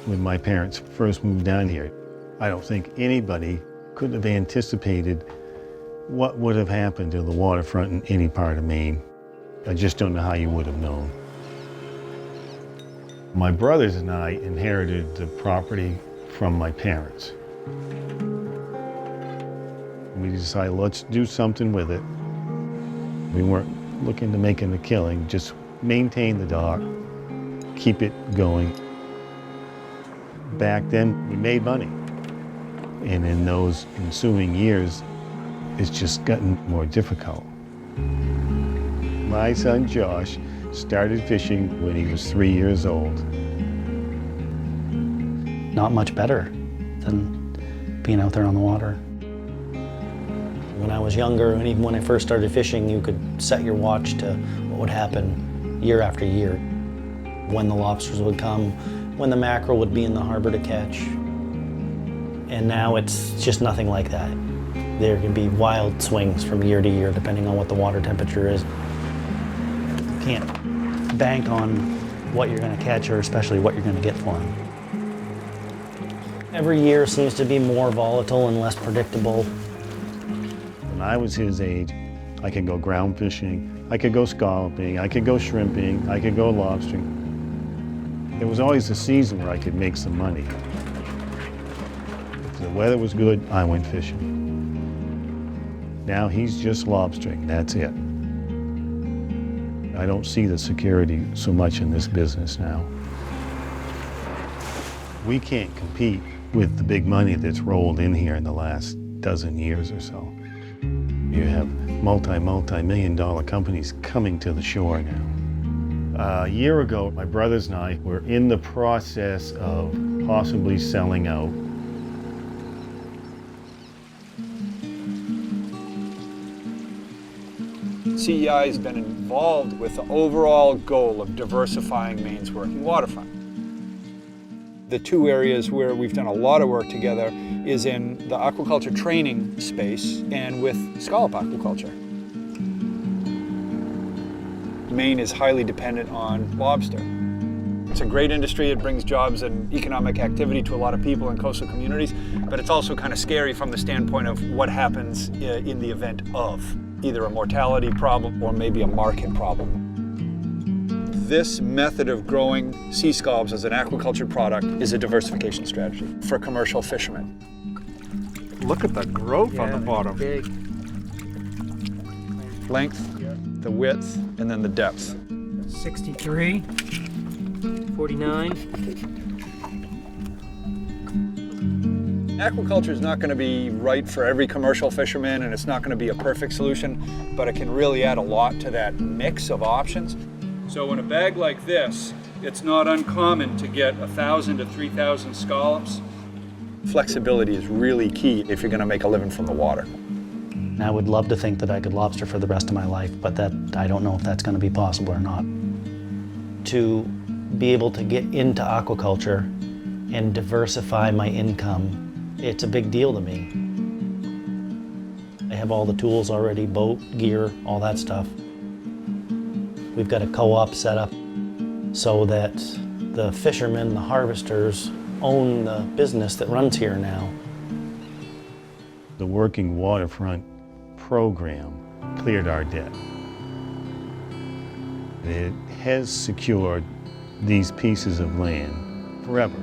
when my parents first moved down here. I don't think anybody could have anticipated what would have happened to the waterfront in any part of Maine. I just don't know how you would have known. My brothers and I inherited the property from my parents. We decided, let's do something with it. We weren't looking to make a killing, just maintain the dock, keep it going. Back then, we made money. And in those ensuing years, it's just gotten more difficult. My son Josh started fishing when he was 3 years old. Not much better than being out there on the water. When I was younger, and even when I first started fishing, you could set your watch to what would happen year after year. When the lobsters would come, when the mackerel would be in the harbor to catch. And now it's just nothing like that. There can be wild swings from year to year depending on what the water temperature is. You can't bank on what you're going to catch or especially what you're going to get for them. Every year seems to be more volatile and less predictable. When I was his age, I could go ground fishing, I could go scalloping, I could go shrimping, I could go lobstering. There was always a season where I could make some money. If the weather was good, I went fishing. Now he's just lobstering, that's it. I don't see the security so much in this business now. We can't compete with the big money that's rolled in here in the last dozen years or so. You have multi-million dollar companies coming to the shore now. A year ago, my brothers and I were in the process of possibly selling out. CEI has been involved with the overall goal of diversifying Maine's working waterfront. The two areas where we've done a lot of work together is in the aquaculture training space and with scallop aquaculture. Maine is highly dependent on lobster. It's a great industry, it brings jobs and economic activity to a lot of people in coastal communities, but it's also kind of scary from the standpoint of what happens in the event of either a mortality problem or maybe a market problem. This method of growing sea scallops as an aquaculture product is a diversification strategy for commercial fishermen. Look at the growth on the bottom. Big. Length, the width, and then the depth. 63, 49. Aquaculture is not going to be right for every commercial fisherman, and it's not going to be a perfect solution, but it can really add a lot to that mix of options. So in a bag like this, it's not uncommon to get 1,000 to 3,000 scallops. Flexibility is really key if you're going to make a living from the water. I would love to think that I could lobster for the rest of my life, but I don't know if that's going to be possible or not. To be able to get into aquaculture and diversify my income, it's a big deal to me. I have all the tools already, boat, gear, all that stuff. We've got a co-op set up so that the fishermen, the harvesters, own the business that runs here now. The Working Waterfront Program cleared our debt. It has secured these pieces of land forever.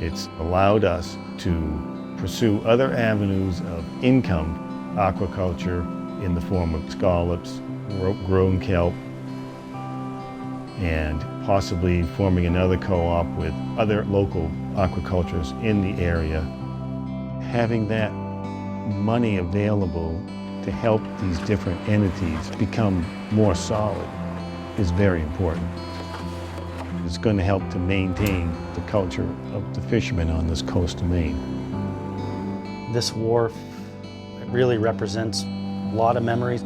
It's allowed us to pursue other avenues of income, aquaculture in the form of scallops, rope-grown kelp, and possibly forming another co-op with other local aquaculturists in the area. Having that money available to help these different entities become more solid is very important. It's going to help to maintain the culture of the fishermen on this coast of Maine. This wharf really represents a lot of memories.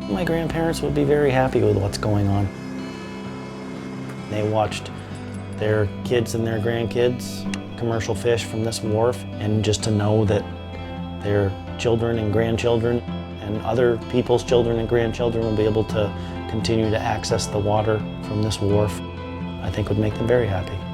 My grandparents would be very happy with what's going on. They watched their kids and their grandkids commercial fish from this wharf, and just to know that their children and grandchildren and other people's children and grandchildren will be able to continue to access the water from this wharf. I think would make them very happy.